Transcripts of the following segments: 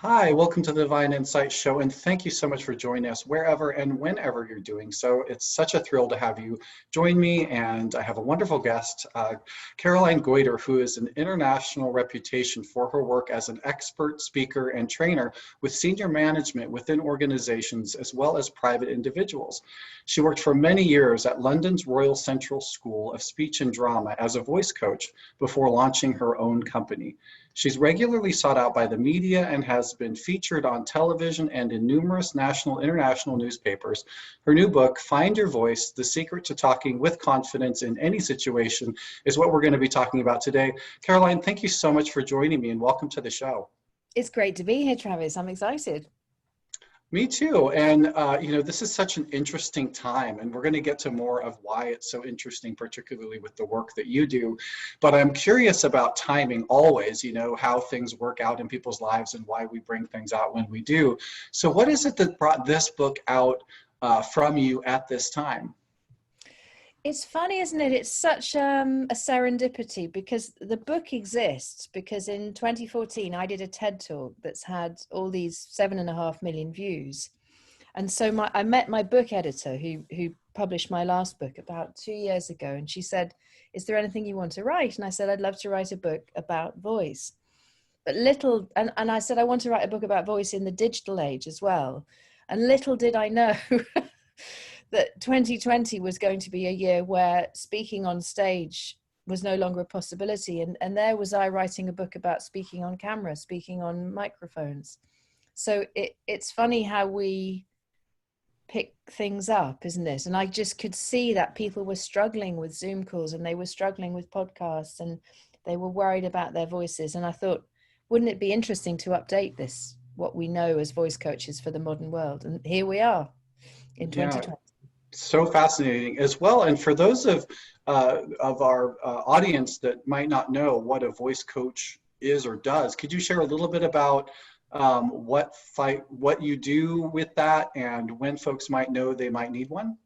Hi, welcome to the Divine Insight Show, and thank you so much for joining us wherever and whenever you're doing so. It's such a thrill to have you join me, and I have a wonderful guest, Caroline Goyder, who is an international reputation for her work as an expert speaker and trainer with senior management within organizations as well as private individuals. She worked for many years at London's Royal Central School of Speech and Drama as a voice coach before launching her own company. She's regularly sought out by the media and has been featured on television and in numerous national and international newspapers. Her new book, Find Your Voice, The Secret to Talking with Confidence in Any Situation, is what we're going to be talking about today. Caroline, thank you so much for joining me and welcome to the show. It's great to be here, Travis. I'm excited. Me too. And, this is such an interesting time, and we're going to get to more of why it's so interesting, particularly with the work that you do. But I'm curious about timing always, how things work out in people's lives and why we bring things out when we do. So what is it that brought this book out from you at this time? It's funny, isn't it? It's such a serendipity because the book exists because in 2014, I did a TED talk that's had all these 7.5 million views. And so I met my book editor who published my last book about 2 years ago. And she said, is there anything you want to write? And I said, I'd love to write a book about voice. But and I said, I want to write a book about voice in the digital age as well. And little did I know that 2020 was going to be a year where speaking on stage was no longer a possibility. And there was I writing a book about speaking on camera, speaking on microphones. So it's funny how we pick things up, isn't it? And I just could see that people were struggling with Zoom calls and they were struggling with podcasts and they were worried about their voices. And I thought, wouldn't it be interesting to update this, what we know as voice coaches for the modern world? And here we are in 2020. So fascinating as well. And for those of our audience that might not know what a voice coach is or does, could you share a little bit about what you do with that and when folks might know they might need one?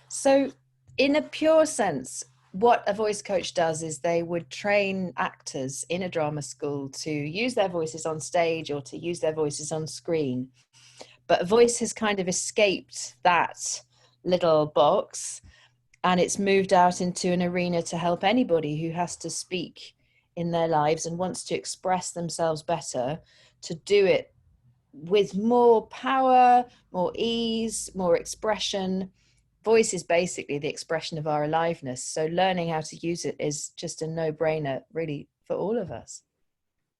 So in a pure sense, what a voice coach does is they would train actors in a drama school to use their voices on stage or to use their voices on screen. But voice has kind of escaped that little box and it's moved out into an arena to help anybody who has to speak in their lives and wants to express themselves better, to do it with more power, more ease, more expression. Voice is basically the expression of our aliveness. So learning how to use it is just a no-brainer really for all of us.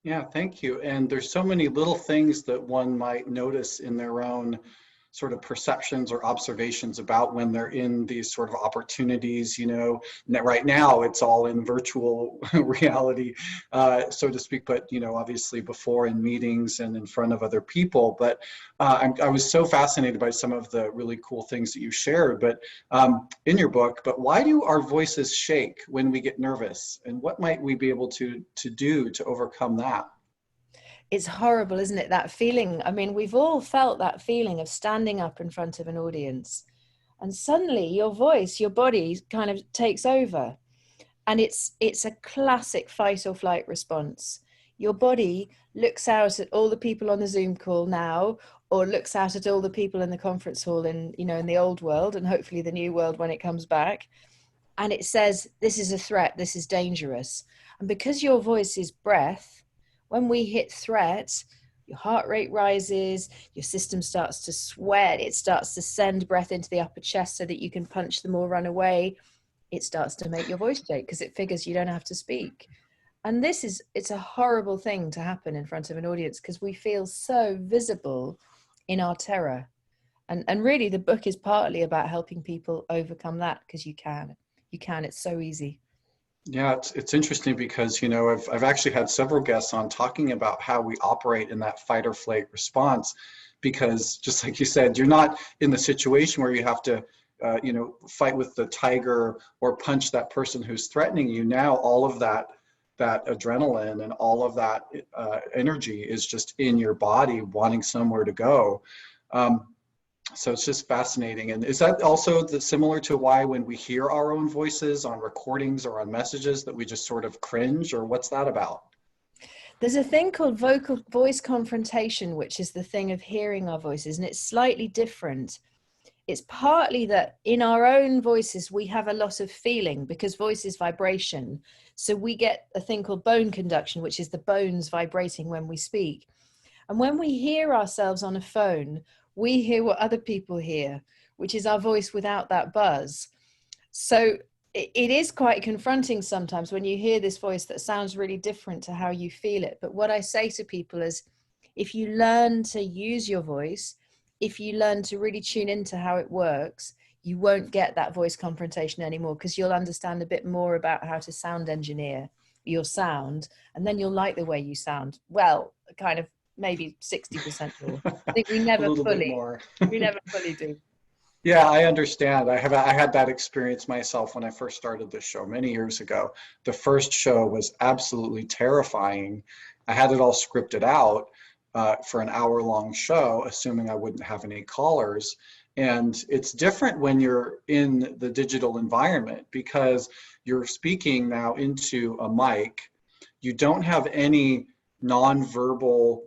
Yeah, thank you. And there's so many little things that one might notice in their own sort of perceptions or observations about when they're in these sort of opportunities, right now it's all in virtual reality, so to speak, but, obviously before in meetings and in front of other people. But I was so fascinated by some of the really cool things that you shared, but in your book, but why do our voices shake when we get nervous? And what might we be able to do to overcome that? It's horrible, isn't it? That feeling. I mean, we've all felt that feeling of standing up in front of an audience and suddenly your voice, your body kind of takes over. And it's a classic fight or flight response. Your body looks out at all the people on the Zoom call now, or looks out at all the people in the conference hall in the old world and hopefully the new world when it comes back. And it says, this is a threat, this is dangerous. And because your voice is breath, when we hit threat, your heart rate rises, your system starts to sweat, it starts to send breath into the upper chest so that you can punch them or run away. It starts to make your voice shake because it figures you don't have to speak. And it's a horrible thing to happen in front of an audience because we feel so visible in our terror. And really the book is partly about helping people overcome that because you can, it's so easy. Yeah, it's interesting because, I've actually had several guests on talking about how we operate in that fight or flight response, because just like you said, you're not in the situation where you have to, fight with the tiger or punch that person who's threatening you. Now, all of that adrenaline and all of that energy is just in your body wanting somewhere to go. So it's just fascinating. And is that also similar to why when we hear our own voices on recordings or on messages that we just sort of cringe, or what's that about? There's a thing called vocal voice confrontation, which is the thing of hearing our voices, and it's slightly different. It's partly that in our own voices, we have a lot of feeling because voice is vibration. So we get a thing called bone conduction, which is the bones vibrating when we speak. And when we hear ourselves on a phone, we hear what other people hear, which is our voice without that buzz. So it is quite confronting sometimes when you hear this voice that sounds really different to how you feel it. But what I say to people is, if you learn to use your voice, if you learn to really tune into how it works, you won't get that voice confrontation anymore, because you'll understand a bit more about how to sound engineer your sound, and then you'll like the way you sound. Well, kind of maybe 60% more. I think we A never little bit fully, more. we never fully do. Yeah, I understand. I had that experience myself when I first started this show many years ago. The first show was absolutely terrifying. I had it all scripted out for an hour-long show, assuming I wouldn't have any callers. And it's different when you're in the digital environment because you're speaking now into a mic. You don't have any nonverbal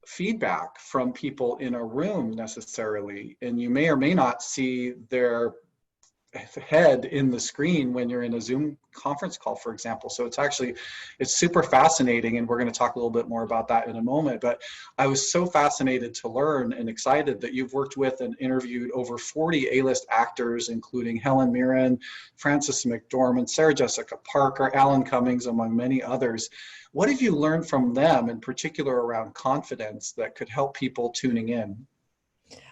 feedback from people in a room necessarily, and you may or may not see their head in the screen when you're in a Zoom conference call, for example. So it's super fascinating, and we're going to talk a little bit more about that in a moment. But I was so fascinated to learn and excited that you've worked with and interviewed over 40 A-list actors, including Helen Mirren, Frances McDormand, Sarah Jessica Parker, Alan Cummings, among many others. What have you learned from them, in particular around confidence, that could help people tuning in?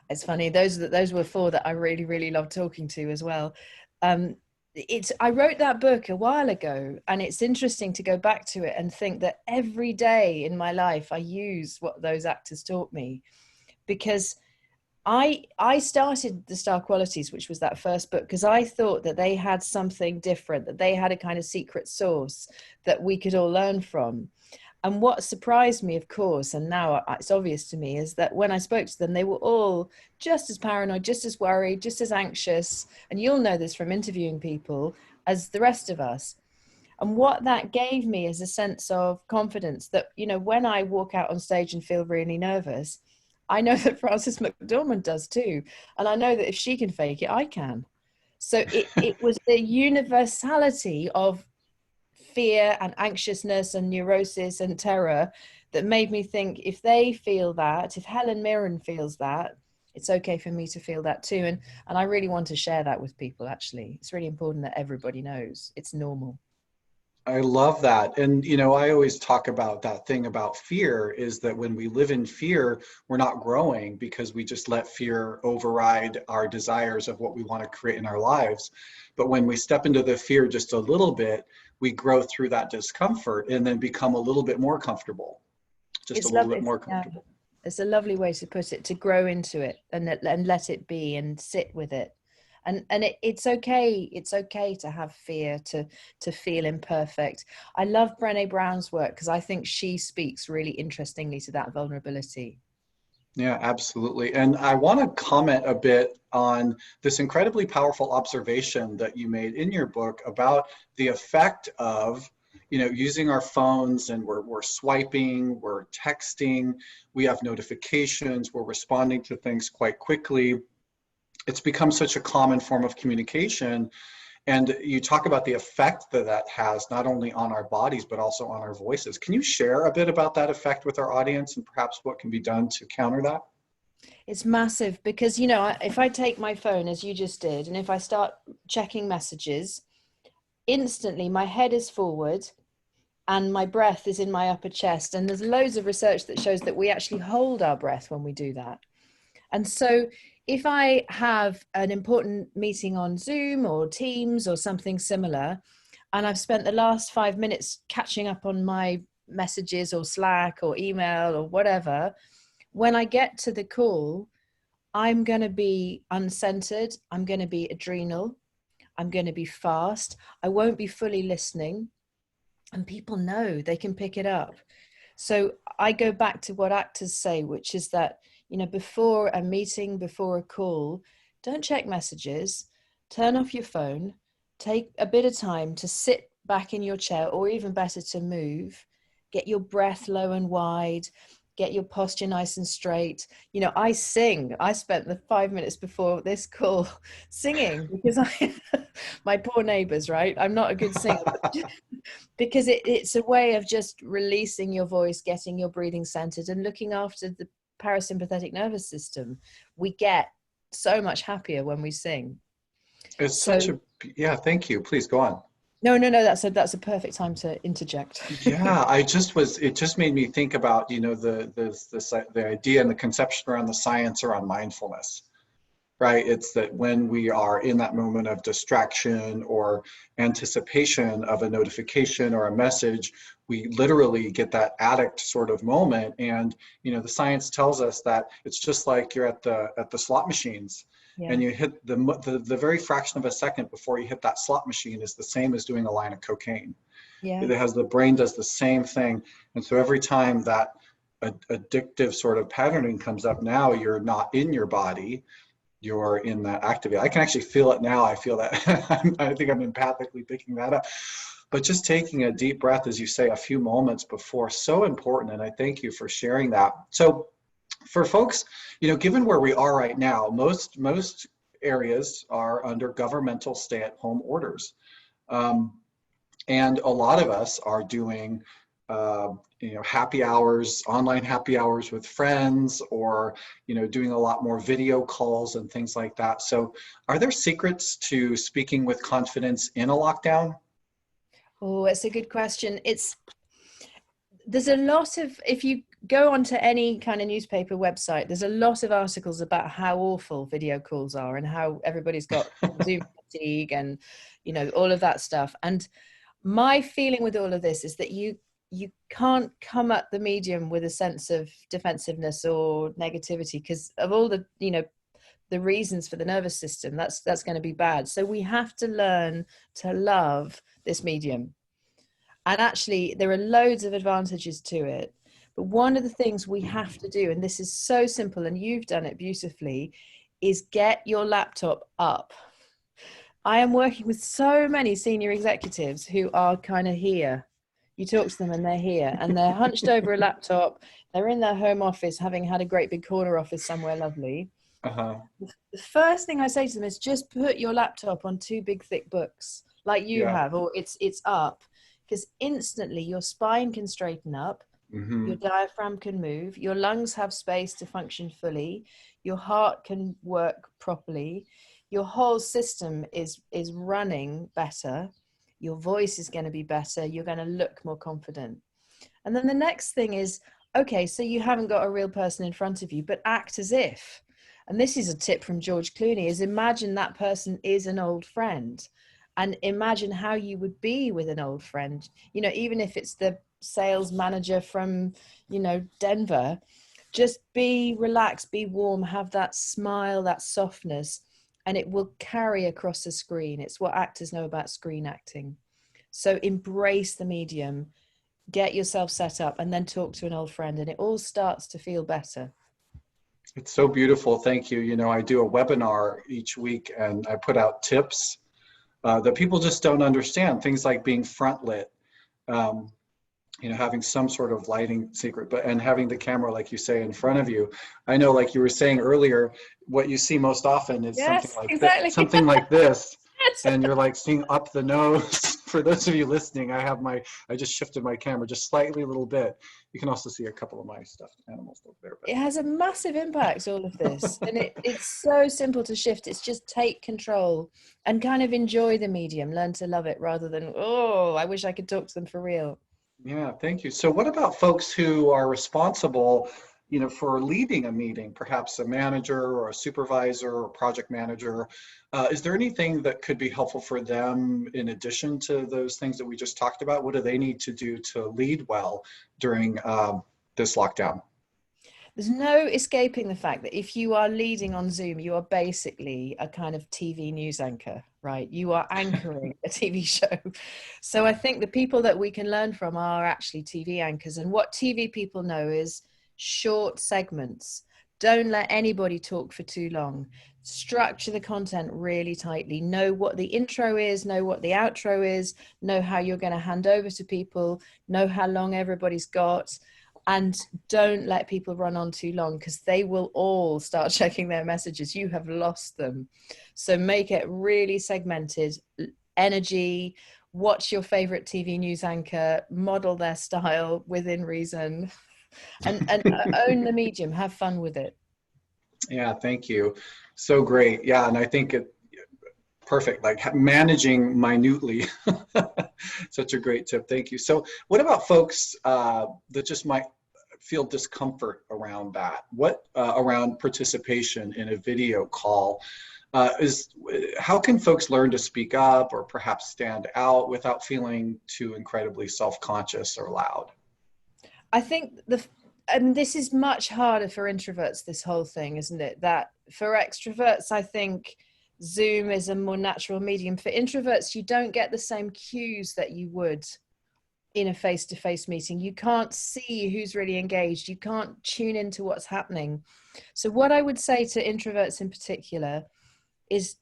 It's funny, those were four that I really, really loved talking to as well. I wrote that book a while ago, and it's interesting to go back to it and think that every day in my life I use what those actors taught me, because I started The Star Qualities, which was that first book, because I thought that they had something different, that they had a kind of secret sauce that we could all learn from. And what surprised me, of course, and now it's obvious to me, is that when I spoke to them, they were all just as paranoid, just as worried, just as anxious. And you'll know this from interviewing people, as the rest of us. And what that gave me is a sense of confidence that, you know, when I walk out on stage and feel really nervous, I know that Frances McDormand does too. And I know that if she can fake it, I can. So it was the universality of fear and anxiousness and neurosis and terror that made me think, if they feel that, if Helen Mirren feels that, it's okay for me to feel that too. And I really want to share that with people, actually. It's really important that everybody knows it's normal. I love that. And, you know, I always talk about that thing about fear is that when we live in fear, we're not growing because we just let fear override our desires of what we want to create in our lives. But when we step into the fear just a little bit, we grow through that discomfort and then become a little bit more comfortable, just a It's little bit lovely. more Yeah. comfortable. It's a lovely way to put it, to grow into it and let it be and sit with it. And it's okay. It's okay to have fear, to feel imperfect. I love Brené Brown's work because I think she speaks really interestingly to that vulnerability. Yeah, absolutely. And I want to comment a bit on this incredibly powerful observation that you made in your book about the effect of, you know, using our phones, and we're swiping, we're texting, we have notifications, we're responding to things quite quickly. It's become such a common form of communication. And you talk about the effect that that has not only on our bodies, but also on our voices. Can you share a bit about that effect with our audience and perhaps what can be done to counter that? It's massive because, you know, if I take my phone as you just did, and if I start checking messages, instantly my head is forward and my breath is in my upper chest. And there's loads of research that shows that we actually hold our breath when we do that. And so if I have an important meeting on Zoom or Teams or something similar, and I've spent the last 5 minutes catching up on my messages or Slack or email or whatever, when I get to the call, I'm going to be uncentered. I'm going to be adrenal. I'm going to be fast. I won't be fully listening. And people know, they can pick it up. So I go back to what actors say, which is that, you know, before a meeting, before a call, don't check messages, turn off your phone, take a bit of time to sit back in your chair, or even better, to move, get your breath low and wide, get your posture nice and straight. You know, I sing. I spent the 5 minutes before this call singing because my poor neighbors, right? I'm not a good singer, because it's a way of just releasing your voice, getting your breathing centered, and looking after the parasympathetic nervous system. We get so much happier when we sing. It's such So a, yeah, thank you. Please go on. no, that's a perfect time to interject. Yeah, it just made me think about, the idea and the conception around the science around mindfulness, right? It's that when we are in that moment of distraction or anticipation of a notification or a message, we literally get that addict sort of moment. And, the science tells us that it's just like you're at the slot machines, Yeah, and you hit the very fraction of a second before you hit that slot machine is the same as doing a line of cocaine. yeah, The brain does the same thing. And so every time that addictive sort of patterning comes up, now you're not in your body, you're in that activity. I can actually feel it now. I feel that. I think I'm empathically picking that up. But just taking a deep breath, as you say, a few moments before, so important. And I thank you for sharing that. So for folks, given where we are right now, most areas are under governmental stay-at-home orders. Um, and a lot of us are doing happy hours, online happy hours with friends, or doing a lot more video calls and things like that. So are there secrets to speaking with confidence in a lockdown? oh, it's a good question. There's a lot of, if you go onto any kind of newspaper website, there's a lot of articles about how awful video calls are and how everybody's got Zoom fatigue and all of that stuff. And my feeling with all of this is that you can't come at the medium with a sense of defensiveness or negativity, because of all the reasons for the nervous system. That's going to be bad. So we have to learn to love this medium. And actually, there are loads of advantages to it. But one of the things we have to do, and this is so simple, and you've done it beautifully, is get your laptop up. I am working with so many senior executives who are kind of here. You talk to them and they're here, and they're hunched over a laptop. They're in their home office, having had a great big corner office somewhere lovely. Uh-huh. The first thing I say to them is just put your laptop on two big thick books like you Yeah. have, or it's up, because instantly your spine can straighten up, Mm-hmm. your diaphragm can move, your lungs have space to function fully, your heart can work properly, your whole system is running better, your voice is going to be better, you're going to look more confident. And then the next thing is, okay, so you haven't got a real person in front of you, but act as if. And this is a tip from George Clooney, is imagine that person is an old friend, and imagine how you would be with an old friend. Even if it's the sales manager from, Denver, just be relaxed, be warm, have that smile, that softness, and it will carry across the screen. It's what actors know about screen acting. So embrace the medium, get yourself set up, and then talk to an old friend, and it all starts to feel better. It's so beautiful. Thank you. I do a webinar each week, and I put out tips that people just don't understand. Things like being front lit, um, having some sort of lighting secret, and having the camera, like you say, in front of you. I know, like you were saying earlier, what you see most often is something Yes, like exactly. something like this, Yes. and you're like seeing up the nose. For those of you listening, I just shifted my camera just slightly, a little bit. You can also see a couple of my stuffed animals over there. It has a massive impact, all of this. And it's so simple to shift. It's just take control and kind of enjoy the medium, learn to love it, rather than, oh, I wish I could talk to them for real. Yeah, thank you. So what about folks who are responsible, for leading a meeting, perhaps a manager or a supervisor or project manager? Is there anything that could be helpful for them in addition to those things that we just talked about? What do they need to do to lead well during this lockdown? There's no escaping the fact that if you are leading on Zoom, you are basically a kind of TV news anchor, right? You are anchoring a TV show. So I think the people that we can learn from are actually TV anchors. And what TV people know is short segments, Don't let anybody talk for too long. Structure the content really tightly. Know what the intro is, know what the outro is, know how you're going to hand over to people, know how long everybody's got, and don't let people run on too long, because they will all start checking their messages. You have lost them. So make it really segmented. Energy, watch your favorite TV news anchor, model their style within reason, and own the medium, have fun with it. Yeah, thank you. So great. Yeah, and I think it perfect, like managing minutely. Such a great tip. Thank you. So what about folks that just might feel discomfort around that? What around participation in a video call? Is how can folks learn to speak up or perhaps stand out without feeling too incredibly self-conscious or loud? I think and this is much harder for introverts, this whole thing, isn't it? That for extroverts, I think Zoom is a more natural medium. For introverts, you don't get the same cues that you would in a face-to-face meeting. You can't see who's really engaged. You can't tune into what's happening. So what I would say to introverts in particular is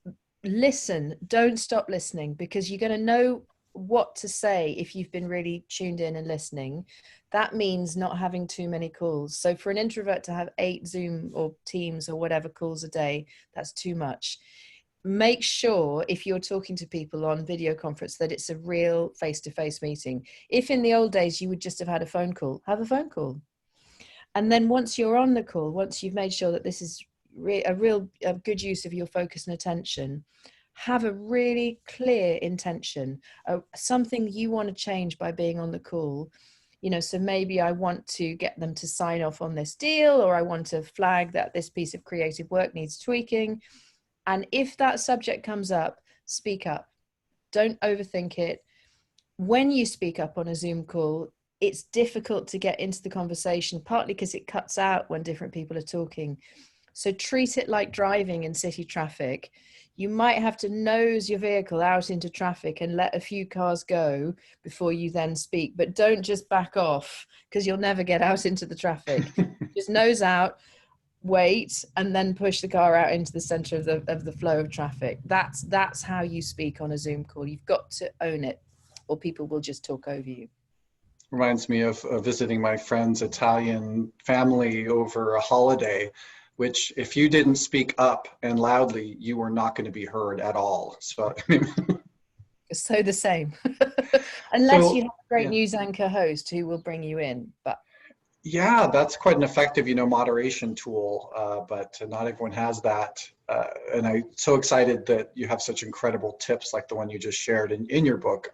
listen, don't stop listening, because you're going to know what to say if you've been really tuned in and listening. That means not having too many calls. So for an introvert to have 8 Zoom or Teams or whatever calls a day, that's too much. Make sure if you're talking to people on video conference that it's a real face-to-face meeting. If in the old days you would just have had a phone call, have a phone call. And then once you're on the call, once you've made sure that this is a good use of your focus and attention, have a really clear intention, something you want to change by being on the call. So maybe I want to get them to sign off on this deal, or I want to flag that this piece of creative work needs tweaking. And if that subject comes up, speak up. Don't overthink it. When you speak up on a Zoom call, it's difficult to get into the conversation, partly because it cuts out when different people are talking. So treat it like driving in city traffic. You might have to nose your vehicle out into traffic and let a few cars go before you then speak, but don't just back off, because you'll never get out into the traffic. Just nose out, wait, and then push the car out into the center of the flow of traffic. That's how you speak on a Zoom call. You've got to own it, or people will just talk over you. Reminds me of visiting my friend's Italian family over a holiday, which if you didn't speak up and loudly, you were not going to be heard at all. So, So the same, unless you so have a great yeah. news anchor host who will bring you in. But Yeah, that's quite an effective, moderation tool, but not everyone has that. And I'm so excited that you have such incredible tips like the one you just shared in your book.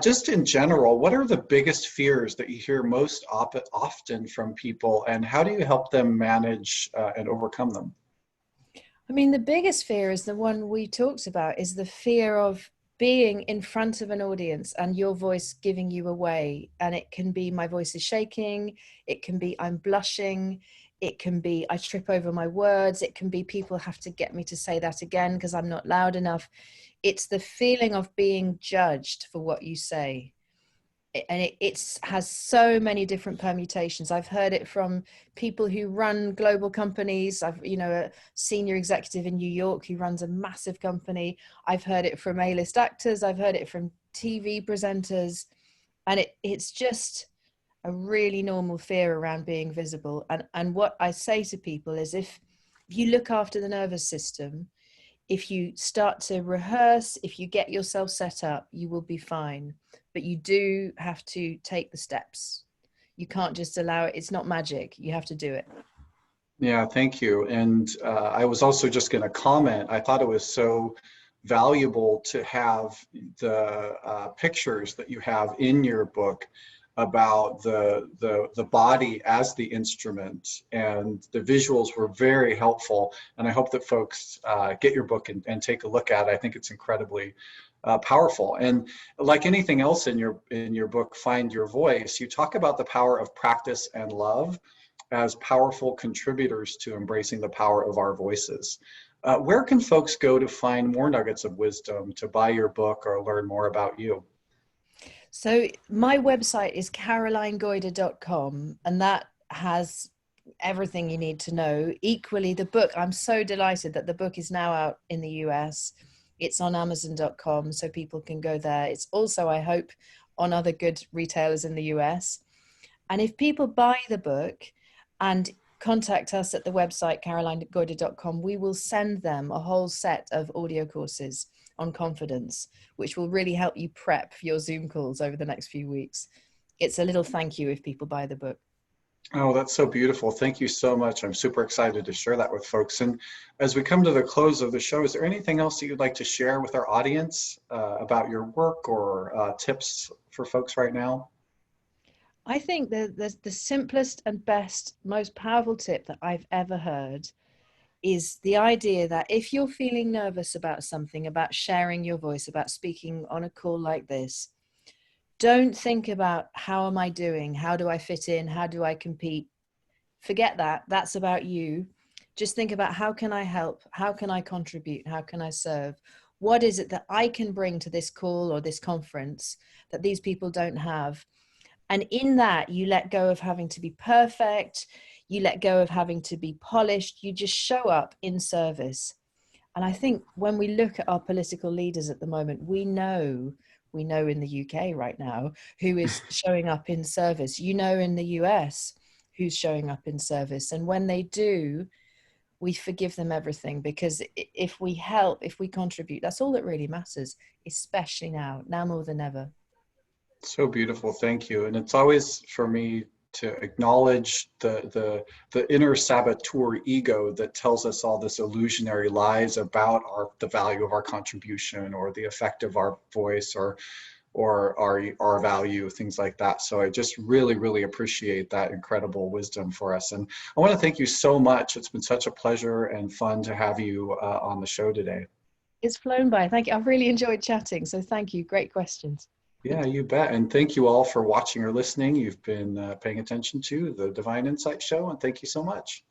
Just in general, what are the biggest fears that you hear most often from people, and how do you help them manage and overcome them? I mean, the biggest fear is the one we talked about, is the fear of being in front of an audience and your voice giving you away. And it can be my voice is shaking, it can be I'm blushing, it can be I trip over my words, it can be people have to get me to say that again because I'm not loud enough. It's the feeling of being judged for what you say. And it has so many different permutations. I've heard it from people who run global companies. I've, a senior executive in New York who runs a massive company. I've heard it from A-list actors. I've heard it from TV presenters. And it's just a really normal fear around being visible. And what I say to people is, if you look after the nervous system, if you start to rehearse, if you get yourself set up, you will be fine. But you do have to take the steps. You can't just allow it. It's not magic. You have to do it. Yeah, thank you. And I was also just going to comment, I thought it was so valuable to have the pictures that you have in your book about the body as the instrument, and the visuals were very helpful. And I hope that folks get your book and take a look at it. I think it's incredibly powerful. And like anything else in your book, Find Your Voice, you talk about the power of practice and love as powerful contributors to embracing the power of our voices. Where can folks go to find more nuggets of wisdom, to buy your book, or learn more about you? So my website is carolinegoyder.com, and that has everything you need to know. Equally, the book, I'm so delighted that the book is now out in the US. It's on Amazon.com, so people can go there. It's also, I hope, on other good retailers in the US. And if people buy the book and contact us at the website carolinegoyder.com, we will send them a whole set of audio courses on confidence, which will really help you prep your Zoom calls over the next few weeks. It's a little thank you if people buy the book. Oh, that's so beautiful. Thank you so much. I'm super excited to share that with folks. And as we come to the close of the show, is there anything else that you'd like to share with our audience about your work or tips for folks right now? I think the simplest and best, most powerful tip that I've ever heard is the idea that if you're feeling nervous about something, about sharing your voice, about speaking on a call like this, don't think about how am I doing? How do I fit in? How do I compete? Forget that. That's about you. Just think about how can I help? How can I contribute? How can I serve? What is it that I can bring to this call or this conference that these people don't have? And in that, you let go of having to be perfect. You let go of having to be polished. You just show up in service. And I think when we look at our political leaders at the moment, we know in the UK right now who is showing up in service. You know, in the US who's showing up in service. And when they do, we forgive them everything, because if we help, if we contribute, that's all that really matters, especially now more than ever. So beautiful, thank you. And it's always for me to acknowledge the inner saboteur ego that tells us all this illusionary lies about the value of our contribution or the effect of our voice or our value, things like that. So I just really, really appreciate that incredible wisdom for us. And I want to thank you so much. It's been such a pleasure and fun to have you on the show today. It's flown by. Thank you. I've really enjoyed chatting. So thank you. Great questions. Yeah, you bet. And thank you all for watching or listening. You've been paying attention to the Divine Insight Show, and thank you so much.